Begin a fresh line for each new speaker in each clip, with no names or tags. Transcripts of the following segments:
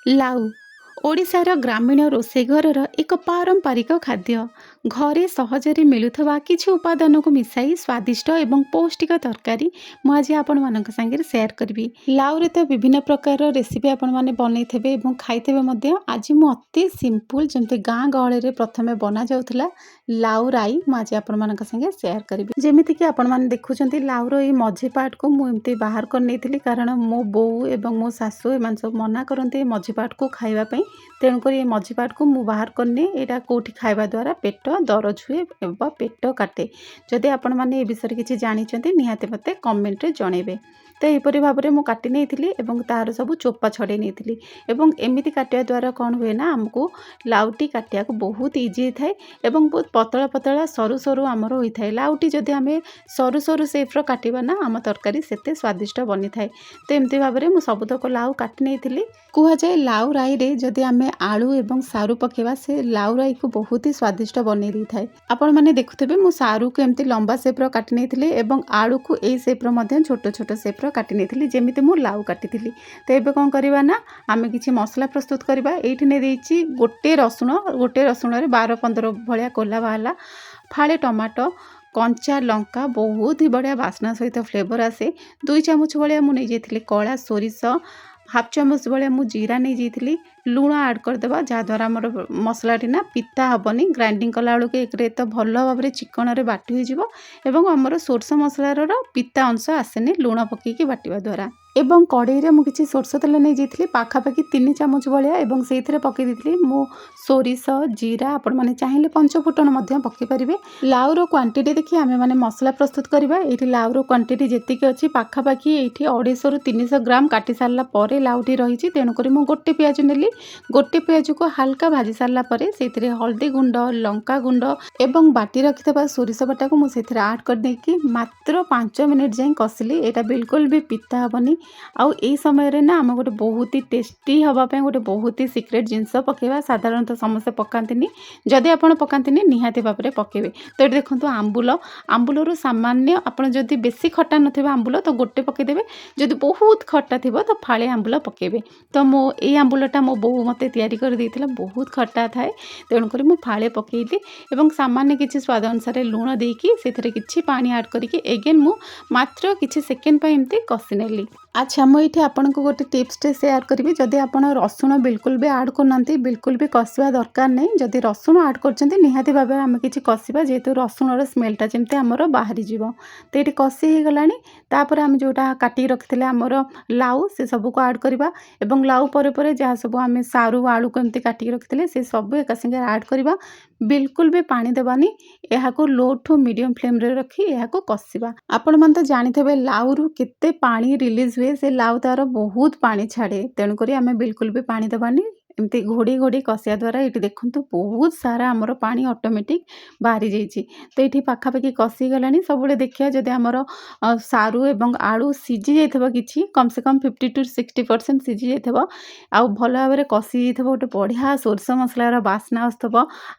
ଲାଉ ଓଡ଼ିଶାର ଗ୍ରାମୀଣ ରୋଷେଇ ଘରର ଏକ ପାରମ୍ପରିକ ଖାଦ୍ୟ। ଘରେ ସହଜରେ ମିଳୁଥିବା କିଛି ଉପାଦାନକୁ ମିଶାଇ ସ୍ୱାଦିଷ୍ଟ ଏବଂ ପୌଷ୍ଟିକ ତରକାରୀ ମୁଁ ଆଜି ଆପଣମାନଙ୍କ ସାଙ୍ଗରେ ସେୟାର କରିବି। ଲାଉରେ ତ ବିଭିନ୍ନ ପ୍ରକାରର ରେସିପି ଆପଣମାନେ ବନେଇଥିବେ ଏବଂ ଖାଇଥିବେ ମଧ୍ୟ। ଆଜି ମୁଁ ଅତି ସିମ୍ପୁଲ ଯେମିତି ଗାଁ ଗହଳିରେ ପ୍ରଥମେ ବନାଯାଉଥିଲା ଲାଉ ରାଇ ମୁଁ ଆଜି ଆପଣମାନଙ୍କ ସାଙ୍ଗେ ସେୟାର କରିବି। ଯେମିତିକି ଆପଣମାନେ ଦେଖୁଛନ୍ତି ଲାଉର ଏଇ ମଝି ପାର୍ଟକୁ ମୁଁ ଏମିତି ବାହାର କରି ନେଇଥିଲି, କାରଣ ମୋ ବୋଉ ଏବଂ ମୋ ଶାଶୁ ଏମାନେ ସବୁ ମନା କରନ୍ତି ଏ ମଝି ପାର୍ଟକୁ ଖାଇବା ପାଇଁ। ତେଣୁକରି ଏ ମଝି ପାର୍ଟକୁ ମୁଁ ବାହାର କରିନିଏ। ଏଇଟା କେଉଁଠି ଖାଇବା ଦ୍ୱାରା ପେଟ ଦରଜ ହୁଏ ବା ପେଟ କାଟେ। ଯଦି ଆପଣମାନେ ଏ ବିଷୟରେ କିଛି ଜାଣିଛନ୍ତି ନିହାତି ମୋତେ କମେଣ୍ଟରେ ଜଣାଇବେ। ତ ଏହିପରି ଭାବରେ ମୁଁ କାଟି ନେଇଥିଲି ଏବଂ ତାର ସବୁ ଚୋପା ଛଡ଼େଇ ନେଇଥିଲି। ଏବଂ ଏମିତି କାଟିବା ଦ୍ୱାରା କ'ଣ ହୁଏ ନା, ଆମକୁ ଲାଉଟି କାଟିବାକୁ ବହୁତ ଇଜି ହେଇଥାଏ ଏବଂ ବହୁତ ପତଳା ପତଳା ସରୁ ସରୁ ଆମର ହୋଇଥାଏ। ଲାଉଟି ଯଦି ଆମେ ସରୁ ସରୁ ସେପ୍ର କାଟିବା ନା, ଆମ ତରକାରୀ ସେତେ ସ୍ୱାଦିଷ୍ଟ ବନିଥାଏ। ତ ଏମିତି ଭାବରେ ମୁଁ ସବୁତକ ଲାଉ କାଟି ନେଇଥିଲି। କୁହାଯାଏ ଲାଉ ରାଇରେ ଯଦି ଆମେ ଆଳୁ ଏବଂ ସାରୁ ପକାଇବା ସେ ଲାଉ ରାଇକୁ ବହୁତ ହି ସ୍ୱାଦିଷ୍ଟ ବନେଇ ଦେଇଥାଏ। ଆପଣମାନେ ଦେଖୁଥିବେ ମୁଁ ସାରୁକୁ ଏମିତି ଲମ୍ବା ସେପ୍ର କାଟି ନେଇଥିଲି ଏବଂ ଆଳୁକୁ ଏଇ ସେପ୍ର ମଧ୍ୟ ଛୋଟ ଛୋଟ ସେପ୍ର କାଟି ନେଇଥିଲି, ଯେମିତି ମୁଁ ଲାଉ କାଟିଥିଲି। ତ ଏବେ କ'ଣ କରିବା ନା, ଆମେ କିଛି ମସଲା ପ୍ରସ୍ତୁତ କରିବା। ଏଇଠି ନେଇଦେଇଛି ଗୋଟେ ରସୁଣ, ଗୋଟେ ରସୁଣରେ 12-15 ଭଳିଆ କୋଲା ବାହାରିଲା, ଫାଳେ ଟମାଟୋ, କଞ୍ଚା ଲଙ୍କା, ବହୁତ ହି ବଢ଼ିଆ ବାସ୍ନା ସହିତ ଫ୍ଲେଭର ଆସେ। 2 ଚାମଚ ଭଳିଆ ମୁଁ ନେଇଯାଇଥିଲି କଳା ସୋରିଷ, ହାଫ୍ ଚାମଚ ଭଳିଆ ମୁଁ ଜିରା ନେଇଯାଇଥିଲି। ଲୁଣ ଆଡ଼୍ କରିଦେବା, ଯାହାଦ୍ୱାରା ଆମର ମସଲାଟି ନା ପିତା ହେବନି। ଗ୍ରାଇଣ୍ଡିଙ୍ଗ କଲାବେଳକୁ ଏକରେ ତ ଭଲ ଭାବରେ ଚିକଣରେ ବାଟି ହୋଇଯିବ ଏବଂ ଆମର ସୋରିଷ ମସଲାର ପିତା ଅଂଶ ଆସେନି ଲୁଣ ପକାଇକି ବାଟିବା ଦ୍ୱାରା। ଏବଂ କଡ଼େଇରେ ମୁଁ କିଛି ସୋରିଷ ତେଲ ନେଇଯାଇଥିଲି ପାଖାପାଖି 3 ଚାମଚ ଭଳିଆ ଏବଂ ସେଇଥିରେ ପକାଇ ଦେଇଥିଲି ମୁଁ ସୋରିଷ, ଜିରା। ଆପଣମାନେ ଚାହିଁଲେ ପଞ୍ଚଫୁଟଣ ମଧ୍ୟ ପକାଇ ପାରିବେ। ଲାଉର କ୍ୱାଣ୍ଟିଟି ଦେଖି ଆମେମାନେ ମସଲା ପ୍ରସ୍ତୁତ କରିବା। ଏଇଠି ଲାଉର କ୍ୱାଣ୍ଟିଟି ଯେତିକି ଅଛି ପାଖାପାଖି ଏଇଠି 250-300 ଗ୍ରାମ କାଟି ସାରିଲା ପରେ ଲାଉଟି ରହିଛି। ତେଣୁକରି ମୁଁ ଗୋଟେ ପିଆଜ ନେଲି। ଗୋଟେ ପିଆଜକୁ ହାଲକା ଭାଜି ସାରିଲା ପରେ ସେଇଥିରେ ହଳଦୀ ଗୁଣ୍ଡ, ଲଙ୍କା ଗୁଣ୍ଡ ଏବଂ ବାଟି ରଖିଥିବା ସୋରିଷ ବଟାକୁ ମୁଁ ସେଥିରେ ଆଡ଼୍ କରିଦେଇକି ମାତ୍ର 5 ମିନିଟ୍ ଯାଏଁ କଷିଲି। ଏଇଟା ବିଲକୁଲ ବି ପିତା ହେବନି। ଆଉ ଏଇ ସମୟରେ ନା ଆମେ ଗୋଟେ ବହୁତ ହି ଟେଷ୍ଟି ହେବା ପାଇଁ ଗୋଟେ ବହୁତ ହି ସିକ୍ରେଟ୍ ଜିନିଷ ପକାଇବା। ସାଧାରଣତଃ ସମସ୍ତେ ପକାନ୍ତିନି, ଯଦି ଆପଣ ପକାନ୍ତିନି ନିହାତି ଭାବରେ ପକାଇବେ। ତ ଏଠି ଦେଖନ୍ତୁ ଆମ୍ବୁଲରୁ ସାମାନ୍ୟ, ଆପଣ ଯଦି ବେଶୀ ଖଟା ନଥିବ ଆମ୍ବୁଲ ତ ଗୋଟେ ପକାଇଦେବେ, ଯଦି ବହୁତ ଖଟା ଥିବ ତ ଫାଳେ ଆମ୍ବୁଲ ପକାଇବେ। ତ ଏଇ ଆମ୍ବୁଲଟା ମୋ ବୋଉ ମୋତେ ତିଆରି କରି ଦେଇଥିଲା, ବହୁତ ଖଟା ଥାଏ। ତେଣୁକରି ମୁଁ ଫାଳେ ପକାଇଲି ଏବଂ ସାମାନ୍ୟ କିଛି ସ୍ୱାଦ ଅନୁସାରେ ଲୁଣ ଦେଇକି ସେଥିରେ କିଛି ପାଣି ଆଡ଼୍ କରିକି ଏଗେନ୍ ମୁଁ ମାତ୍ର କିଛି ସେକେଣ୍ଡ ପାଇଁ ଏମିତି କଷି ନେଲି। ଆଚ୍ଛା, ମୁଁ ଏଇଠି ଆପଣଙ୍କୁ ଗୋଟେ ଟିପ୍ସଟେ ସେୟାର କରିବି। ଯଦି ଆପଣ ରସୁଣ ବିଲକୁଲ ବି ଆଡ଼୍ କରୁନାହାନ୍ତି, ବିଲକୁଲ ବି କଷିବା ଦରକାର ନାହିଁ। ଯଦି ରସୁଣ ଆଡ଼୍ କରୁଛନ୍ତି ନିହାତି ଭାବରେ ଆମେ କିଛି କଷିବା, ଯେହେତୁ ରସୁଣର ସ୍ମେଲ୍ଟା ଯେମିତି ଆମର ବାହାରିଯିବ। ତ ଏଇଠି କଷି ହେଇଗଲାଣି। ତାପରେ ଆମେ ଯେଉଁଟା କାଟିକି ରଖିଥିଲେ ଆମର ଲାଉ, ସେ ସବୁକୁ ଆଡ଼୍ କରିବା ଏବଂ ଲାଉ ପରେ ପରେ ଯାହା ସବୁ ଆମେ ସାରୁ ଆଳୁକୁ ଏମିତି କାଟିକି ରଖିଥିଲେ ସେ ସବୁ ଏକା ସାଙ୍ଗରେ ଆଡ଼୍ କରିବା। ବିଲକୁଲ ବି ପାଣି ଦେବାନି। ଏହାକୁ ଲୋ ଟୁ ମିଡ଼ିୟମ୍ ଫ୍ଲେମ୍ରେ ରଖି ଏହାକୁ କଷିବା। ଆପଣମାନେ ତ ଜାଣିଥିବେ ଲାଉରୁ କେତେ ପାଣି ରିଲିଜ୍ ହୁଏ। ସେ ଲାଉ ତାର ବହୁତ ପାଣି ଛାଡ଼େ। ତେଣୁକରି ଆମେ ବିଲକୁଲ ବି ପାଣି ଦେବାନି। ଏମିତି ଘୋଡ଼ି କଷିବା ଦ୍ୱାରା ଏଇଠି ଦେଖନ୍ତୁ ବହୁତ ସାରା ଆମର ପାଣି ଅଟୋମେଟିକ୍ ବାହାରି ଯାଇଛି। ତ ଏଇଠି ପାଖାପାଖି କଷି ଗଲାଣି। ସବୁବେଳେ ଦେଖିବା ଯଦି ଆମର ସାରୁ ଏବଂ ଆଳୁ ସିଝି ଯାଇଥିବ, କିଛି କମ୍ ସେ କମ୍ 50-60% ସିଝି ଯାଇଥିବ ଆଉ ଭଲ ଭାବରେ କଷି ଯାଇଥିବ, ଗୋଟେ ବଢ଼ିଆ ସୋରିଷ ମସଲାର ବାସ୍ନା ଆସୁଥିବ,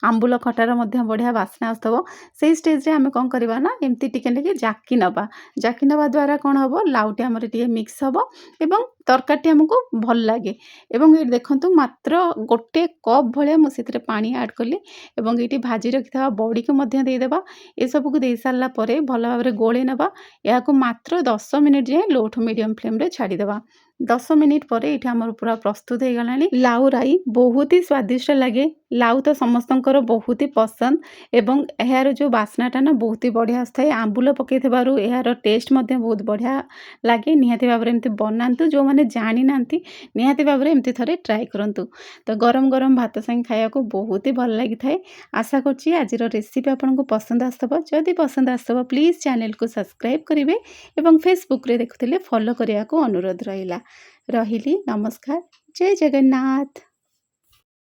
ଆମ୍ବୁଲ ଖଟାର ମଧ୍ୟ ବଢ଼ିଆ ବାସ୍ନା ଆସୁଥିବ, ସେଇ ଷ୍ଟେଜ୍ରେ ଆମେ କ'ଣ କରିବା ନା ଏମିତି ଟିକେ ଜାକି ନେବା। ଜାକି ନେବା ଦ୍ୱାରା କ'ଣ ହେବ, ଲାଉଟି ଆମର ଟିକେ ମିକ୍ସ ହେବ ଏବଂ ତରକାରୀଟି ଆମକୁ ଭଲ ଲାଗେ। ଏବଂ ଏଇଠି ଦେଖନ୍ତୁ ମାତ୍ର ଗୋଟେ କପ୍ ଭଳିଆ ମୁଁ ସେଥିରେ ପାଣି ଆଡ଼୍ କଲି ଏବଂ ଏଇଠି ଭାଜି ରଖିଥିବା ବଡ଼ିକୁ ମଧ୍ୟ ଦେଇଦେବା। ଏସବୁକୁ ଦେଇ ସାରିଲା ପରେ ଭଲ ଭାବରେ ଗୋଳେଇ ନେବା। ଏହାକୁ ମାତ୍ର 10 ମିନିଟ୍ ଯାଏଁ ଲୋ ଟୁ ମିଡ଼ିୟମ୍ ଫ୍ଲେମ୍ରେ ଛାଡ଼ିଦେବା। 10 ମିନିଟ୍ ପରେ ଏଇଠି ଆମର ପୁରା ପ୍ରସ୍ତୁତ ହେଇଗଲାଣି ଲାଉ ରାଇ। ବହୁତ ହି ସ୍ୱାଦିଷ୍ଟ ଲାଗେ। ଲାଉ ତ ସମସ୍ତଙ୍କର ବହୁତ ହି ପସନ୍ଦ ଏବଂ ଏହାର ଯେଉଁ ବାସ୍ନାଟା ନା ବହୁତ ହି ବଢ଼ିଆ ଆସିଥାଏ। ଆମ୍ବୁଲ ପକାଇଥିବାରୁ ଏହାର ଟେଷ୍ଟ ମଧ୍ୟ ବହୁତ ବଢ଼ିଆ ଲାଗେ। ନିହାତି ଭାବରେ ଏମିତି ବନାନ୍ତୁ। ଯେଉଁମାନେ ଜାଣିନାହାନ୍ତି ନିହାତି ଭାବରେ ଏମିତି ଥରେ ଟ୍ରାଏ କରନ୍ତୁ। ତ ଗରମ ଗରମ ଭାତ ସାଙ୍ଗେ ଖାଇବାକୁ ବହୁତ ହି ଭଲ ଲାଗିଥାଏ। ଆଶା କରୁଛି ଆଜିର ରେସିପି ଆପଣଙ୍କୁ ପସନ୍ଦ ଆସିଥିବ। ଯଦି ପସନ୍ଦ ଆସିଥିବ ପ୍ଲିଜ୍ ଚ୍ୟାନେଲକୁ ସବସ୍କ୍ରାଇବ୍ କରିବେ ଏବଂ ଫେସବୁକ୍ରେ ଦେଖୁଥିଲେ ଫଲୋ କରିବାକୁ ଅନୁରୋଧ ରହିଲା। ରହିଲି, ନମସ୍କାର, ଜୟ ଜଗନ୍ନାଥ।